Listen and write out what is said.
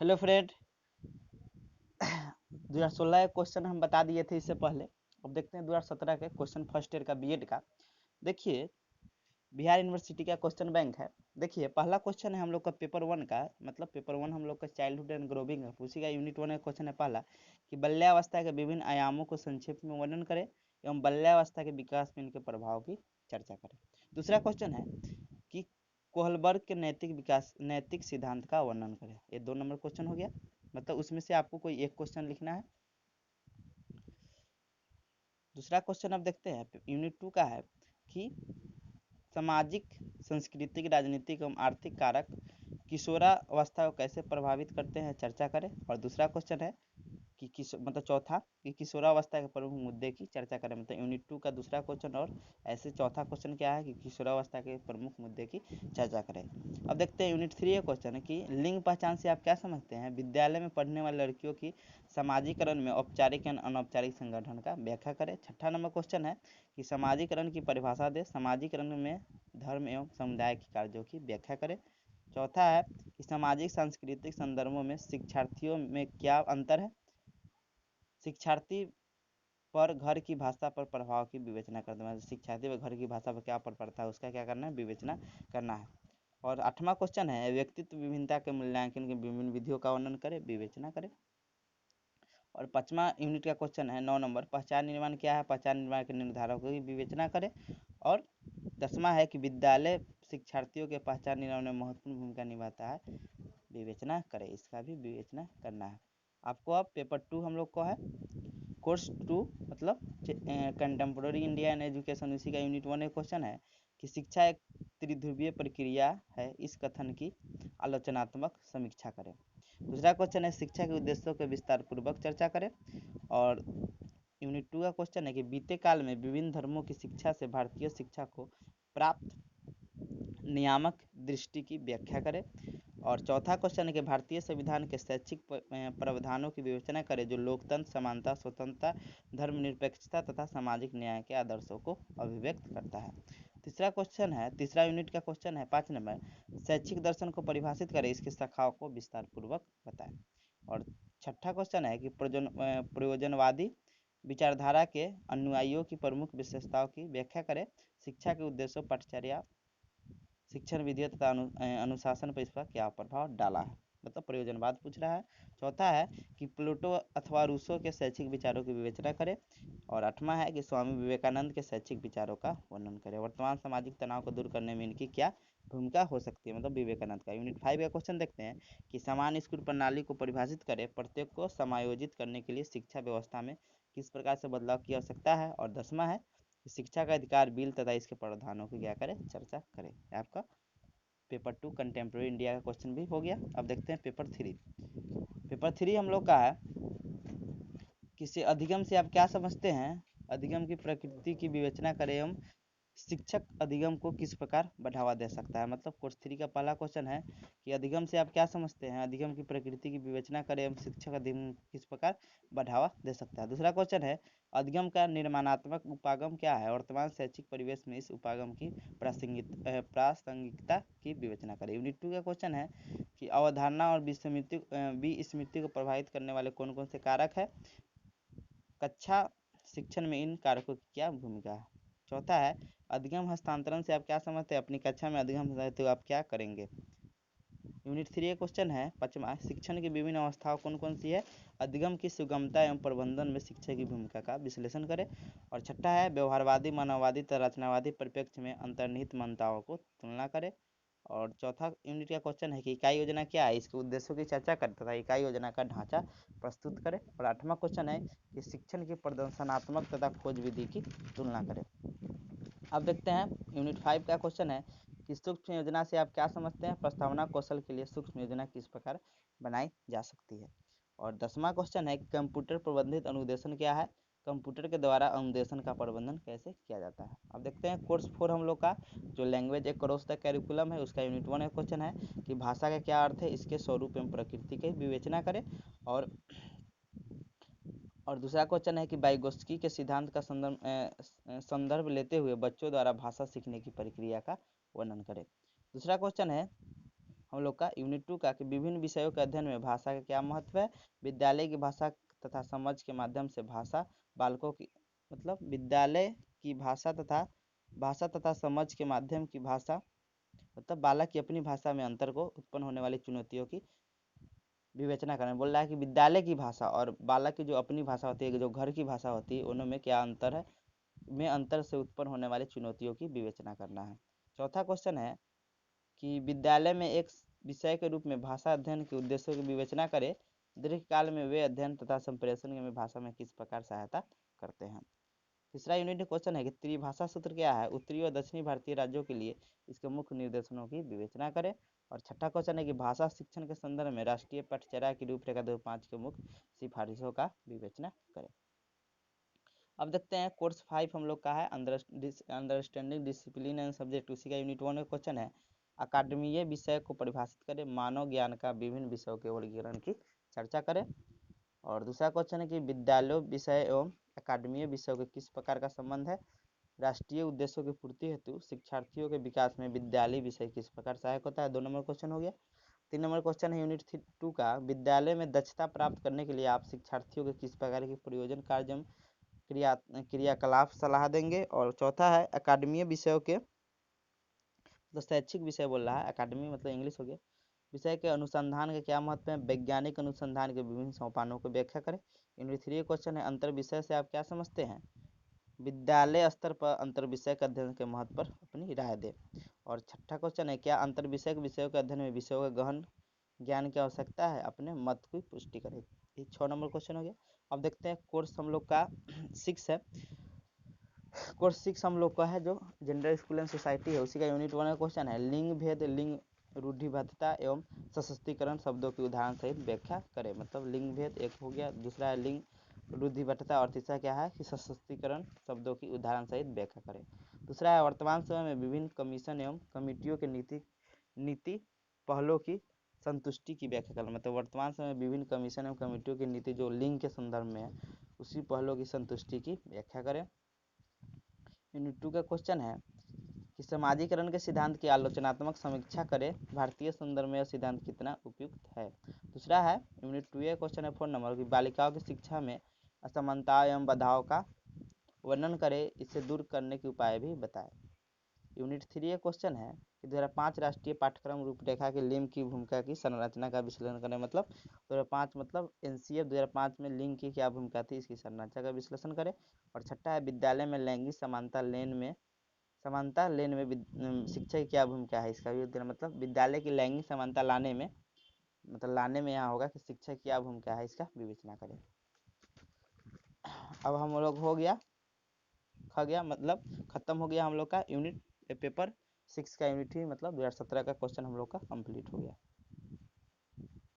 Hello friend. 2016 का question हम बता दिए थे इससे पहले। अब देखते हैं 2017 के क्वेश्चन फर्स्ट ईयर का बीएड का। देखिए, बिहार यूनिवर्सिटी का क्वेश्चन बैंक है। देखिए, पहला क्वेश्चन है हम लोग का पेपर 1 का, मतलब पेपर 1 हम लोग का चाइल्डहुड एंड ग्रोविंग है, उसी का यूनिट 1 का क्वेश्चन है पहला, कि बाल्यावस्था के विभिन्न आयामों को संक्षेप में वर्णन करें एवं बाल्यावस्था के विकास में इनके प्रभाव की चर्चा करें। दूसरा क्वेश्चन है कि कोहलबर्ग के नैतिक सिद्धांत का वर्णन करें। ये 2 नंबर क्वेश्चन हो गया, मतलब उसमें से आपको कोई एक क्वेश्चन लिखना है। दूसरा क्वेश्चन अब देखते हैं यूनिट 2 का है कि सामाजिक, सांस्कृतिक, राजनीतिक एवं आर्थिक कारक किशोरावस्था को कैसे प्रभावित करते हैं, चर्चा करें। और दूसरा क्वेश्चन है कि मतलब चौथा, कि किशोरावस्था के प्रमुख मुद्दे की चर्चा करें। मतलब यूनिट 2 का दूसरा क्वेश्चन। और ऐसे चौथा क्वेश्चन क्या है कि किशोरावस्था के प्रमुख मुद्दे की चर्चा करें। अब देखते हैं यूनिट 3 का क्वेश्चन है कि लिंग पहचान से आप क्या समझते हैं, विद्यालय में पढ़ने वाली लड़कियों की समाजीकरण में औपचारिक एवं अनौपचारिक संगठन का व्याख्या करें। छठा नंबर क्वेश्चन है कि समाजीकरण की परिभाषा दे, समाजीकरण में धर्म एवं समुदाय के कार्यों की व्याख्या करें। चौथा है कि सामाजिक सांस्कृतिक संदर्भों में शिक्षार्थियों में क्या अंतर है, शिक्षार्थी पर घर की भाषा पर प्रभाव की विवेचना करते हैं। शिक्षार्थी पर घर की भाषा पर क्या प्रभाव पड़ता है, उसका क्या करना है, विवेचना करना है। और 8वां क्वेश्चन है व्यक्तित्व विभिन्नता के मूल्यांकन की विभिन्न विधियों का वर्णन करें, विवेचना करें। और 5वां यूनिट का क्वेश्चन है 9 नंबर, पहचान निर्माण क्या है, पहचान निर्माण के निर्धारकों की विवेचना करें। और 10वां है कि विद्यालय शिक्षार्थियों के पहचान निर्माण में महत्वपूर्ण भूमिका निभाता है, विवेचना करें, इसका भी विवेचना करना है आपको। अब पेपर 2 हम लोग को है, कोर्स 2 मतलब कंटेम्प्रेरी इंडिया एंड एजुकेशन, उसी का यूनिट 1 क्वेश्चन है कि शिक्षा एक त्रिध्रुवीय प्रक्रिया है, इस कथन की आलोचनात्मक समीक्षा करें। दूसरा क्वेश्चन है शिक्षा के उद्देश्यों के विस्तार पूर्वक चर्चा करें। और यूनिट 2 का क्वेश्चन है कि बीते काल में विभिन्न धर्मों की शिक्षा से भारतीय शिक्षा को प्राप्त नियामक दृष्टि की व्याख्या करें। और चौथा क्वेश्चन है कि भारतीय संविधान के शैक्षिक प्रावधानों की विवेचना करें जो लोकतंत्र, समानता, स्वतंत्रता, धर्मनिरपेक्षता तथा सामाजिक न्याय के आदर्शों को अभिव्यक्त करता है। तीसरा यूनिट का क्वेश्चन है 5 नंबर, शैक्षिक दर्शन को परिभाषित करें, इसकी शाखाओं को विस्तार पूर्वक बताएं। और छठा क्वेश्चन है कि प्रयोजनवादी विचारधारा के अनुयायियों की प्रमुख विशेषताओं की व्याख्या करें, शिक्षा के उद्देश्यों, पाठचर्या, शिक्षण विधियों तथा अनुशासन पर इसका क्या प्रभाव डाला है, मतलब प्रयोजनवाद पूछ रहा है। चौथा है कि प्लेटो अथवा रूसो के शैक्षिक विचारों की विवेचना करें। और 8वां है कि स्वामी विवेकानंद के शैक्षिक विचारों का वर्णन करें, वर्तमान सामाजिक तनाव को दूर करने में इनकी क्या भूमिका हो सकती है, मतलब विवेकानंद का। यूनिट 5 का क्वेश्चन देखते हैं कि समान स्कूल प्रणाली को परिभाषित करें, प्रत्येक को समायोजित करने के लिए शिक्षा व्यवस्था में किस प्रकार से बदलाव की आवश्यकता है। और 10वां है शिक्षा का अधिकार बिल तथा इसके प्रावधानों की क्या करें, चर्चा करें। आपका पेपर 2 कंटेम्प्रेरी इंडिया का क्वेश्चन भी हो गया। अब देखते हैं पेपर 3। पेपर 3 हम लोग का है किसी अधिगम से आप क्या समझते हैं, अधिगम की प्रकृति की विवेचना करें एवं शिक्षक अधिगम को किस प्रकार बढ़ावा दे सकता है। मतलब कोर्स 3 का पहला क्वेश्चन है कि अधिगम से आप क्या समझते हैं, अधिगम की प्रकृति की विवेचना करें एवं शिक्षक अधिगम किस प्रकार बढ़ावा दे सकता है। दूसरा क्वेश्चन है अधिगम का निर्माणात्मक उपागम क्या है, वर्तमान शैक्षिक परिवेश में इस उपागम की प्रासंगिकता की विवेचना करें। यूनिट 2 का क्वेश्चन है कि अवधारणा और विस्मृति को प्रभावित करने वाले कौन कौन से कारक है, कक्षा शिक्षण में इन कारकों की क्या भूमिका है। चौथा है अधिगम हस्तांतरण से आप क्या समझते हैं, अपनी कक्षा में अधिगम रहते हो आप क्या करेंगे। यूनिट 3 का क्वेश्चन है 5वां, शिक्षण की विभिन्न अवस्थाओं कौन कौन सी है, अधिगम की सुगमता एवं प्रबंधन में शिक्षा की भूमिका का विश्लेषण करें। और छठा है व्यवहारवादी, मानववादी तथा रचनावादी परिप्रेक्ष्य में अंतर्निहित मान्यताओं को तुलना करें। और चौथा यूनिट का क्वेश्चन है कि इकाई योजना क्या है, इसके उद्देश्यों की चर्चा करें तथा इकाई योजना का ढांचा प्रस्तुत करें। और 8वां क्वेश्चन है कि शिक्षण की प्रदर्शनात्मक तथा खोज विधि की तुलना करें। अब देखते हैं यूनिट 5 का क्वेश्चन है कि सूक्ष्म योजना से आप क्या समझते हैं, प्रस्तावना कौशल के लिए सूक्ष्म योजना किस प्रकार बनाई जा सकती है। और 10वां क्वेश्चन है कि कंप्यूटर प्रबंधित अनुदेशन क्या है, कंप्यूटर के द्वारा अनुदेशन का प्रबंधन कैसे किया जाता है। अब देखते हैं कोर्स 4 हम लोग का जो लैंग्वेज अक्रॉस द कैरिकुलम है, उसका यूनिट 1 का क्वेश्चन है कि भाषा का क्या अर्थ है, इसके स्वरूप एवं प्रकृति की विवेचना करें। और दूसरा क्वेश्चन है कि वाइगोत्स्की के सिद्धांत का संदर्भ लेते हुए बच्चों द्वारा भाषा सीखने की प्रक्रिया का वर्णन करें। दूसरा क्वेश्चन है हम लोग का यूनिट 2 का कि विभिन्न विषयों के अध्ययन में भाषा का क्या महत्व है। विद्यालय की भाषा तथा समझ के माध्यम से भाषा बालकों की मतलब विद्यालय की भाषा तथा समझ के माध्यम की भाषा मतलब बालक की अपनी भाषा में अंतर को उत्पन्न होने वाली चुनौतियों की विवेचना करें। बोल रहा है कि विद्यालय की भाषा और बालक की जो अपनी भाषा होती है, जो घर की भाषा होती है, उनमें क्या अंतर है, में अंतर से उत्पन्न होने वाली चुनौतियों की विवेचना करना है। चौथा क्वेश्चन है कि विद्यालय में एक विषय के रूप में भाषा अध्ययन के उद्देश्यों की विवेचना करें। दीर्घकाल में वे अध्ययन तथा संप्रेषण में भाषा में किस प्रकार सहायता करते हैं। तीसरा यूनिट क्वेश्चन है कि त्रिभाषा सूत्र क्या है। उत्तरी और दक्षिणी भारतीय राज्यों के लिए इसके मुख्य निर्देशनों की विवेचना करें। और छठा क्वेश्चन है कि भाषा शिक्षण के संदर्भ में राष्ट्रीय पाठ्यचर्या की रूपरेखा 2005 के मुख्य सिफारिशों का विवेचना करें। अब देखते हैं कोर्स 5 हम लोग का है अंडरस्टैंडिंग डिसिप्लिन एंड सब्जेक्ट, उसी का यूनिट 1 का क्वेश्चन है अकादमीय विषय को परिभाषित करें, मानव ज्ञान का विभिन्न विषयों के वर्गीकरण की चर्चा करें। और दूसरा क्वेश्चन है कि विद्यालयों विषय एवं अकादमीय विषयों के किस प्रकार का संबंध है। राष्ट्रीय उद्देश्यों की पूर्ति हेतु शिक्षार्थियों के विकास में विद्यालय विषय किस प्रकार सहायक होता है। 2 नंबर क्वेश्चन हो गया। 3 नंबर क्वेश्चन है यूनिट 2 का विद्यालय में दक्षता प्राप्त करने के लिए आप शिक्षार्थियों के किस प्रकार की प्रयोजन कार्य क्रियाकलाप सलाह देंगे। और चौथा है अकादमीय विषयों के मतलब शैक्षिक विषय बोल रहा है, अकादमी मतलब इंग्लिश हो गया, विषय के अनुसंधान के क्या महत्व है। वैज्ञानिक अनुसंधान के विभिन्न सोपानों को व्याख्या करें। यूनिट 3 क्वेश्चन है अंतर विषय से आप क्या समझते हैं। विद्यालय स्तर पर अंतर विषय के अध्ययन के महत्व पर अपनी राय दें। और छठा क्वेश्चन है क्या अंतर विषय विषयों के अध्ययन में विषयों के गहन ज्ञान की आवश्यकता है, अपने मत की पुष्टि करें। ये 6 नंबर क्वेश्चन हो गया। अब देखते हैं कोर्स हम लोग का 6 है। कोर्स 6 हम लोग का है जो जेंडर स्कूल एंड सोसाइटी है, उसी का यूनिट 1 का क्वेश्चन है लिंग भेद लिंग रूढ़िबद्धता एवं सशक्तिकरण शब्दों की उदाहरण सहित व्याख्या करें। मतलब लिंग भेद एक हो गया, दूसरा है लिंग रूढ़िबद्धता और तीसरा क्या है कि सशक्तिकरण शब्दों की उदाहरण सहित व्याख्या करें। दूसरा है वर्तमान समय में विभिन्न कमीशन एवं कमेटियों के नीति पहलों की संतुष्टि की व्याख्या करें। मतलब वर्तमान समय में विभिन्न कमीशन एवं कमेटियों की नीति जो लिंग के संदर्भ में है उसी पहलों की संतुष्टि की व्याख्या करें। यूनिट 2 का क्वेश्चन है कि समाजीकरण के सिद्धांत की आलोचनात्मक समीक्षा करें, भारतीय संदर्भ में यह सिद्धांत कितना उपयुक्त है। दूसरा है यूनिट 2 का क्वेश्चन है 4 नंबर की बालिकाओं की शिक्षा में असमानता एवं बाधाओं का वर्णन करें, इसे दूर करने के उपाय भी बताएं। यूनिट 3 का क्वेश्चन है कि 2005 राष्ट्रीय पाठ्यक्रम रूपरेखा के लिंग की भूमिका की संरचना का विश्लेषण करें। मतलब 2005 मतलब एनसीएफ 2005 में लिंग की क्या भूमिका थी, इसकी संरचना का विश्लेषण करें। और छठा है विद्यालय में लैंगिक समानता लेन में शिक्षा की क्या भूमिका है, इसका भी उत्तर मतलब विद्यालय की लैंगिक समानता लाने में यहाँ होगा कि शिक्षा की क्या भूमिका है, इसका विवेचना करें। अब हम लोग हो गया मतलब खत्म हो गया हम लोग का यूनिट पेपर 6 का यूनिट ही मतलब 2017 का क्वेश्चन हम लोग का कंप्लीट हो गया।